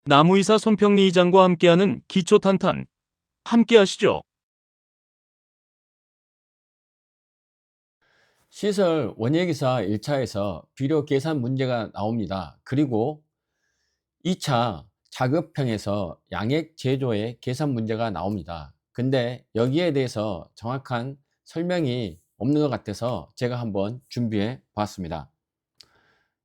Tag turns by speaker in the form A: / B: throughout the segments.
A: 나무이사 손평리 이장과 함께하는 기초탄탄. 함께 하시죠.
B: 시설 원예기사 1차에서 비료 계산 문제가 나옵니다. 그리고 2차 자급형에서 양액 제조의 계산 문제가 나옵니다. 근데 여기에 대해서 정확한 설명이 없는 것 같아서 제가 한번 준비해 봤습니다.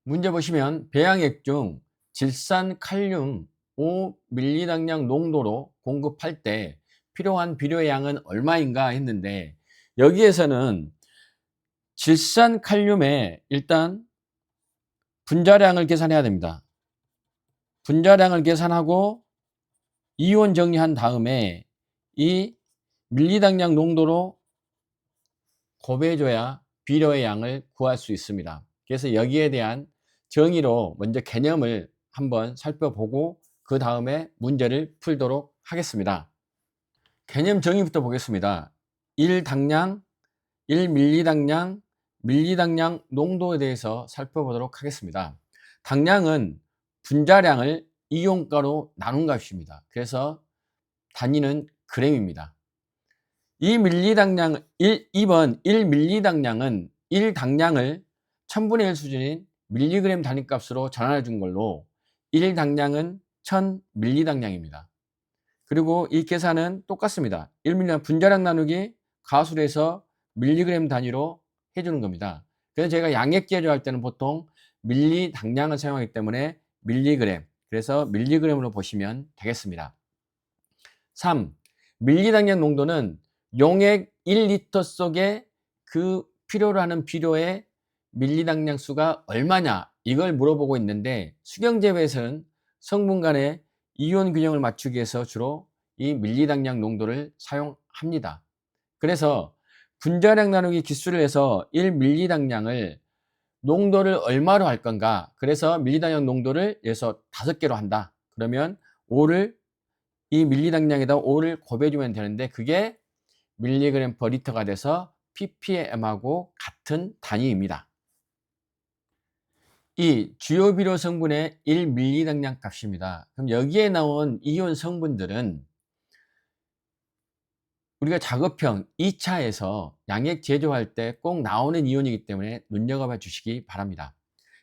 B: 문제 보시면 배양액 중 질산 칼륨 5mg당 농도로 공급할 때 필요한 비료의 양은 얼마인가 했는데, 여기에서는 질산 칼륨의 일단 분자량을 계산해야 됩니다. 분자량을 계산하고 이온 정리한 다음에 이 밀리당량 농도로 곱해줘야 비료의 양을 구할 수 있습니다. 그래서 여기에 대한 정의로 먼저 개념을 한번 살펴보고 그 다음에 문제를 풀도록 하겠습니다. 개념 정의부터 보겠습니다. 1당량, 1밀리당량, 밀리당량 농도에 대해서 살펴보도록 하겠습니다. 당량은 분자량을 이온가로 나눈 값입니다. 그래서 단위는 g입니다. 2밀리당량 2번 1밀리당량은 1당량을 1000분의 1 수준인 밀리그램 단위값으로 전환해 준 걸로 1당량은 1000밀리당량입니다. 그리고 이 계산은 똑같습니다. 1밀리당 분자량 나누기 가수해서 밀리그램 단위로 해주는 겁니다. 그래서 제가 양액 제조할 때는 보통 밀리당량을 사용하기 때문에 밀리그램, 그래서 밀리그램으로 보시면 되겠습니다. 3. 밀리당량 농도는 용액 1리터 속에 그 필요로 하는 비료의 밀리당량 수가 얼마냐, 이걸 물어보고 있는데, 수경재배에서는 성분 간의 이온 균형을 맞추기 위해서 주로 이 밀리당량 농도를 사용합니다. 그래서 분자량 나누기 기수를 해서 1밀리당량을 농도를 얼마로 할 건가, 그래서 밀리당량 농도를 예서 5개로 한다. 그러면 5를 이 밀리당량에다 5를 곱해주면 되는데, 그게 밀리그램 퍼 리터가 돼서 ppm하고 같은 단위입니다. 이 주요 비료 성분의 1밀리당량 값입니다. 그럼 여기에 나온 이온 성분들은 우리가 작업형 2차에서 양액 제조할 때 꼭 나오는 이온이기 때문에 눈여겨봐 주시기 바랍니다.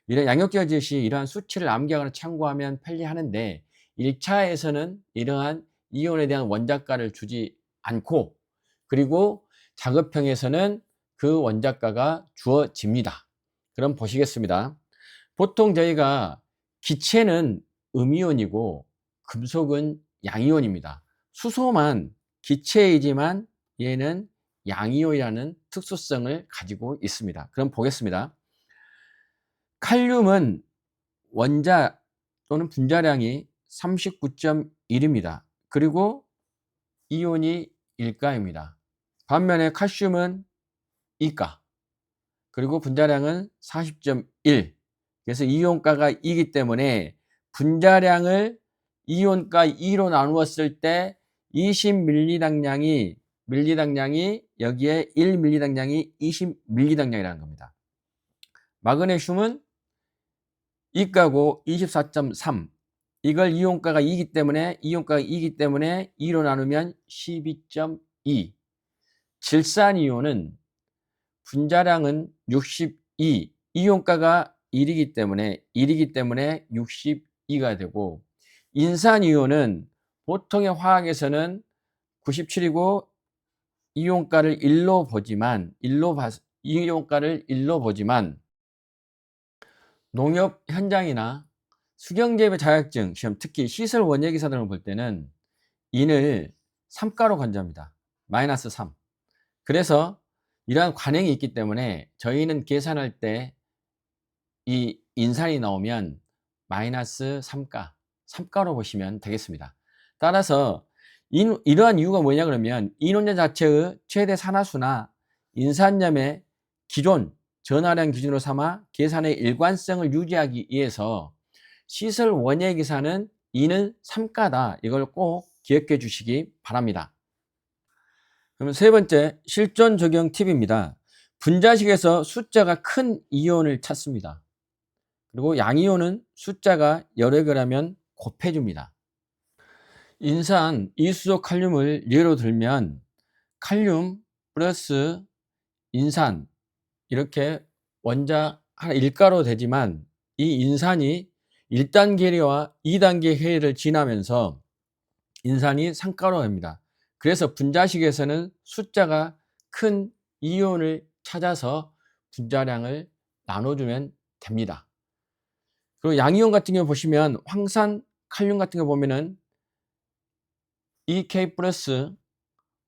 B: 이런 양력 제조 시 이러한 수치를 암기하거나 참고하면 편리하는데, 1차에서는 이러한 이온에 대한 원자가를 주지 않고, 그리고 작업형에서는 그 원자가가 주어집니다. 그럼 보시겠습니다. 보통 저희가 기체는 음이온이고 금속은 양이온입니다. 수소만 기체이지만 얘는 양이온이라는 특수성을 가지고 있습니다. 그럼 보겠습니다. 칼륨은 원자 또는 분자량이 39.1입니다. 그리고 이온이 1가입니다. 반면에 칼슘은 2가, 그리고 분자량은 40.1. 그래서 이온가가 2이기 때문에 분자량을 이온가 2로 나누었을 때 20밀리당량이 여기에 1밀리당량이 20밀리당량이라는 겁니다. 마그네슘은 2가고 24.3. 이걸 이온가가 2이기 때문에 2로 나누면 12.2. 질산이온은 분자량은 62, 이온가가 1이기 때문에 62가 되고, 인산이온은 보통의 화학에서는 97이고 이온가를 1로 보지만 농업 현장이나 수경재배 자격증 시험, 특히 시설 원예기사 등을 볼 때는 인을 3가로 관장합니다. 마이너스 3. 그래서 이러한 관행이 있기 때문에 저희는 계산할 때 이 인산이 나오면 마이너스 3가로 보시면 되겠습니다. 따라서 이러한 이유가 뭐냐 그러면, 인원자 자체의 최대 산화수나 인산염의 기존 전하량 기준으로 삼아 계산의 일관성을 유지하기 위해서 시설 원예기사는 인은 3가다. 이걸 꼭 기억해 주시기 바랍니다. 그러면 세 번째, 실전 적용 팁입니다. 분자식에서 숫자가 큰 이온을 찾습니다. 그리고 양이온은 숫자가 여러 개라면 곱해줍니다. 인산 이수소 칼륨을 예로 들면 칼륨 플러스 인산 이렇게 원자 하나 일가로 되지만 이 인산이 1단계 해리와 2단계 해리를 지나면서 인산이 상가로 됩니다. 그래서 분자식에서는 숫자가 큰 이온을 찾아서 분자량을 나눠주면 됩니다. 그리고 양이온 같은 경우 보시면 황산, 칼륨 같은 거 보면은 EK 플러스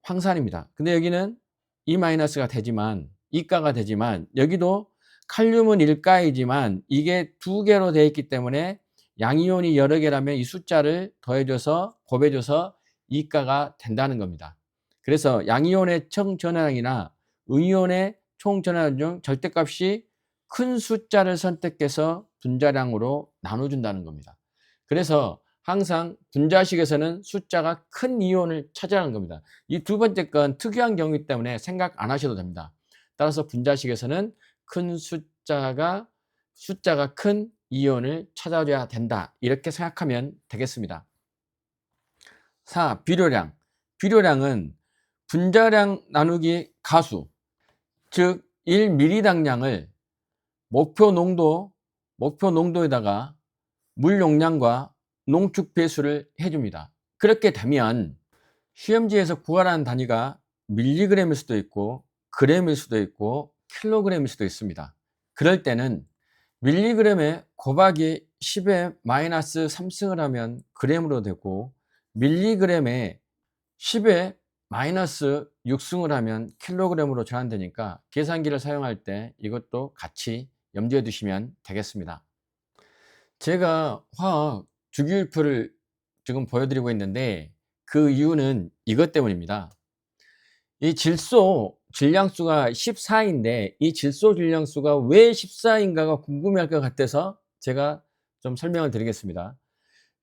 B: 황산입니다. 근데 여기는 E 마이너스가 되지만 E가가 되지만 여기도 칼륨은 1가이지만 이게 2개로 되어 있기 때문에 양이온이 여러 개라면 이 숫자를 더해줘서 곱해줘서 E가가 된다는 겁니다. 그래서 양이온의 총 전하량이나 음이온의 총 전하량 중 절대값이 큰 숫자를 선택해서 분자량으로 나눠준다는 겁니다. 그래서 항상 분자식에서는 숫자가 큰 이온을 차지하는 겁니다. 이 두 번째 건 특이한 경우이기 때문에 생각 안 하셔도 됩니다. 따라서 분자식에서는 큰 숫자가 큰 이온을 찾아줘야 된다. 이렇게 생각하면 되겠습니다. 4. 비료량. 비료량은 분자량 나누기 가수, 즉 1ml당량을 목표 농도에다가 물 용량과 농축 배수를 해줍니다. 그렇게 되면 시험지에서 구하라는 단위가 밀리그램일 수도 있고 그램일 수도 있고 킬로그램일 수도 있습니다. 그럴 때는 밀리그램에 곱하기 10의 마이너스 3승을 하면 그램으로 되고 밀리그램에 10의 마이너스 6승을 하면 킬로그램으로 전환되니까 계산기를 사용할 때 이것도 같이 염두에 두시면 되겠습니다. 제가 화학 주기율표를 지금 보여드리고 있는데 그 이유는 이것 때문입니다. 이 질소 질량수가 14인데 이 질소 질량수가 왜 14인가가 궁금해할 것 같아서 제가 좀 설명을 드리겠습니다.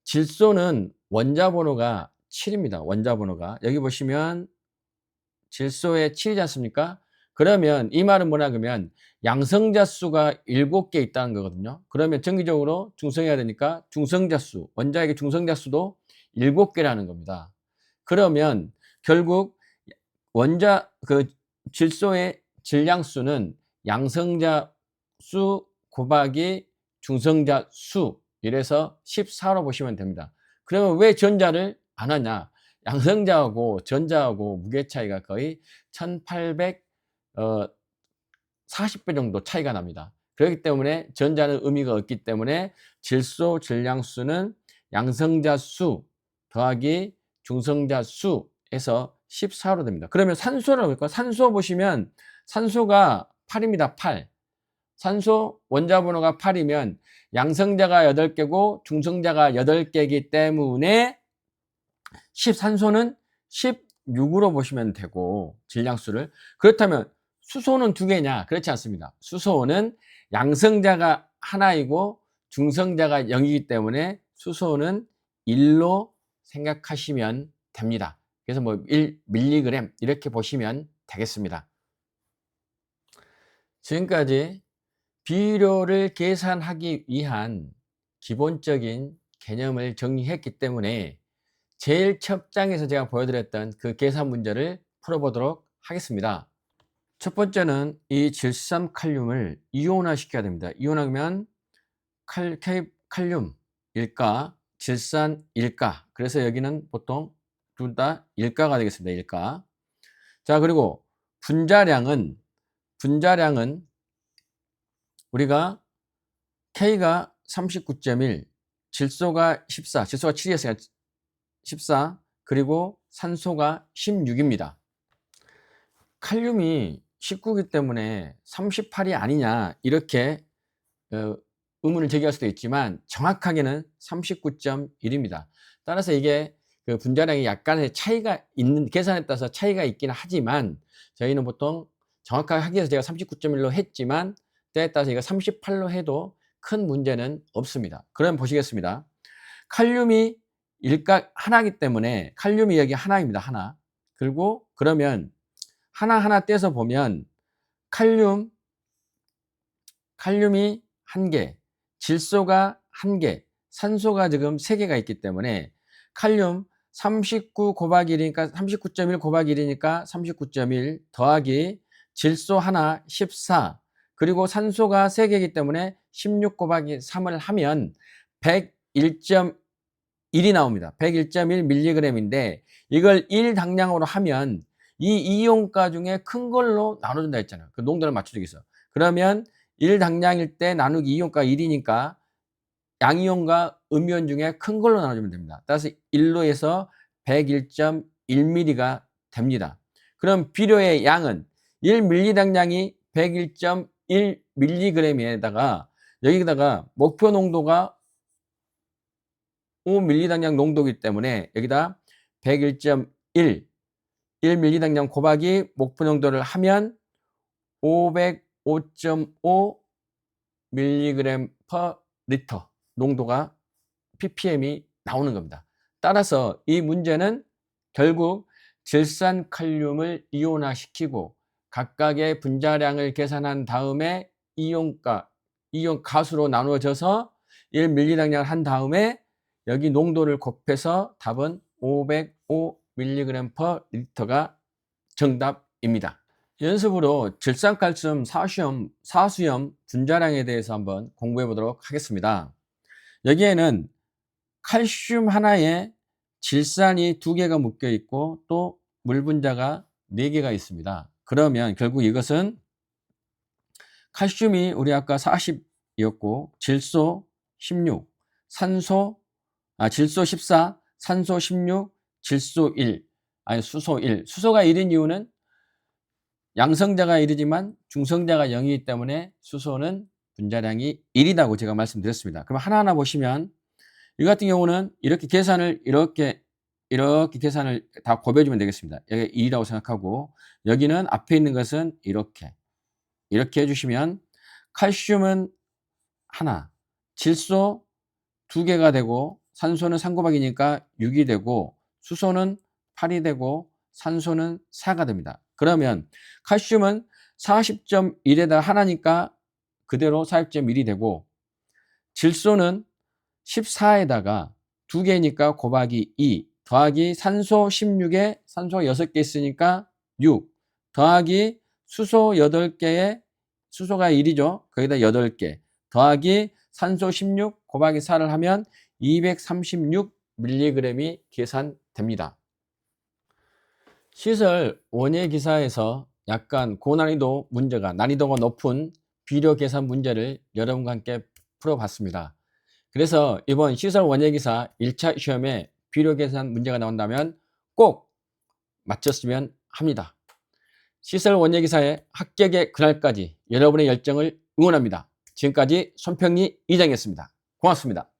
B: 질소는 원자 번호가 7입니다. 원자 번호가 여기 보시면 질소에 7이지 않습니까? 그러면 이 말은 뭐냐 그러면 양성자 수가 7개 있다는 거거든요. 그러면 정기적으로 중성해야 되니까 중성자 수, 원자에게 중성자 수도 7개라는 겁니다. 그러면 결국 질소의 질량수는 양성자 수 곱하기 중성자 수 이래서 14로 보시면 됩니다. 그러면 왜 전자를 안 하냐? 양성자하고 전자하고 무게 차이가 거의 1840배 정도 차이가 납니다. 그렇기 때문에 전자는 의미가 없기 때문에 질소 질량수는 양성자 수 더하기 중성자 수에서 14로 됩니다. 그러면 산소라고 할까? 산소 보시면 산소가 8입니다. 8. 산소 원자 번호가 8이면 양성자가 8개고 중성자가 8개이기 때문에 산소는 16으로 보시면 되고 질량수를 그렇다면 수소는 2개냐? 그렇지 않습니다. 수소는 양성자가 하나이고 중성자가 0이기 때문에 수소는 1로 생각하시면 됩니다. 그래서 뭐 1mg 이렇게 보시면 되겠습니다. 지금까지 비료를 계산하기 위한 기본적인 개념을 정리했기 때문에 제일 첫 장에서 제가 보여드렸던 그 계산 문제를 풀어보도록 하겠습니다. 첫 번째는 이 질산칼륨을 이온화 시켜야 됩니다. 이온화하면 칼륨 1가, 질산 1가. 그래서 여기는 보통 둘 다 1가가 되겠습니다. 1가. 자, 그리고 분자량은 우리가 K가 39.1, 질소가 14, 질소가 7이었으니까 14, 그리고 산소가 16입니다. 칼륨이 19이기 때문에 38이 아니냐 이렇게 의문을 제기할 수도 있지만 정확하게는 39.1입니다. 따라서 이게 그 분자량이 약간의 차이가 있는 계산에 따라서 차이가 있기는 하지만 저희는 보통 정확하게 하기 위해서 제가 39.1로 했지만 때에 따라서 이거 38로 해도 큰 문제는 없습니다. 그럼 보시겠습니다. 칼륨이 하나이기 때문에 칼륨이 여기 하나입니다. 하나. 그리고 그러면 하나하나 떼서 보면 칼륨이 1개, 질소가 1개, 산소가 지금 3개가 있기 때문에 칼륨 39 곱하기 1이니까 39.1 곱하기 1이니까 39.1 더하기 질소 하나 14 그리고 산소가 3개이기 때문에 16 곱하기 3을 하면 101.1이 나옵니다. 101.1mg인데 이걸 1당량으로 하면 이 이온가 중에 큰 걸로 나눠준다 했잖아요. 그 농도를 맞춰주기 위해서. 그러면 1당량일 때 나누기 이온가 1이니까 양이온과 음이온 중에 큰 걸로 나눠주면 됩니다. 따라서 1로 해서 101.1mg가 됩니다. 그럼 비료의 양은 1mg당량이 101.1mg에다가 여기다가 목표 농도가 5mg당량 농도이기 때문에 여기다 101.1 1mg당량 곱하기 목표 농도를 하면 505.5 mg/L 농도가 ppm이 나오는 겁니다. 따라서 이 문제는 결국 질산칼륨을 이온화시키고 각각의 분자량을 계산한 다음에 이온 가수로 나누어져서 1mg당량을 한 다음에 여기 농도를 곱해서 답은 505mg/L가 정답입니다. 연습으로 질산칼슘 사수염 분자량에 대해서 한번 공부해 보도록 하겠습니다. 여기에는 칼슘 하나에 질산이 2개가 묶여 있고 또 물 분자가 4개가 있습니다. 그러면 결국 이것은 칼슘이 우리 아까 40이었고 질소 16, 질소 14, 산소 16, 질소 1, 수소 1. 수소가 1인 이유는 양성자가 1이지만 중성자가 0이기 때문에 수소는 분자량이 1이라고 제가 말씀드렸습니다. 그럼 하나하나 보시면 이 같은 경우는 이렇게 계산을 이렇게 계산을 다 곱해주면 되겠습니다. 여기 2라고 생각하고 여기는 앞에 있는 것은 이렇게 해주시면 칼슘은 하나, 질소 2개가 되고 산소는 3 곱하기니까 6이 되고 수소는 8이 되고 산소는 4가 됩니다. 그러면 칼슘은 40.1에다 하나니까 그대로 40.1이 되고 질소는 14에다가 2개니까 곱하기 2 더하기 산소 16에 산소 6개 있으니까 6 더하기 수소 8개에 수소가 1이죠. 거기다 8개 더하기 산소 16 곱하기 4를 하면 236mg이 계산됩니다. 시설 원예 기사에서 약간 고난이도 문제가 난이도가 높은 비료 계산 문제를 여러분과 함께 풀어봤습니다. 그래서 이번 시설 원예기사 1차 시험에 비료 계산 문제가 나온다면 꼭 맞췄으면 합니다. 시설 원예기사의 합격의 그날까지 여러분의 열정을 응원합니다. 지금까지 손평리 이장이었습니다. 고맙습니다.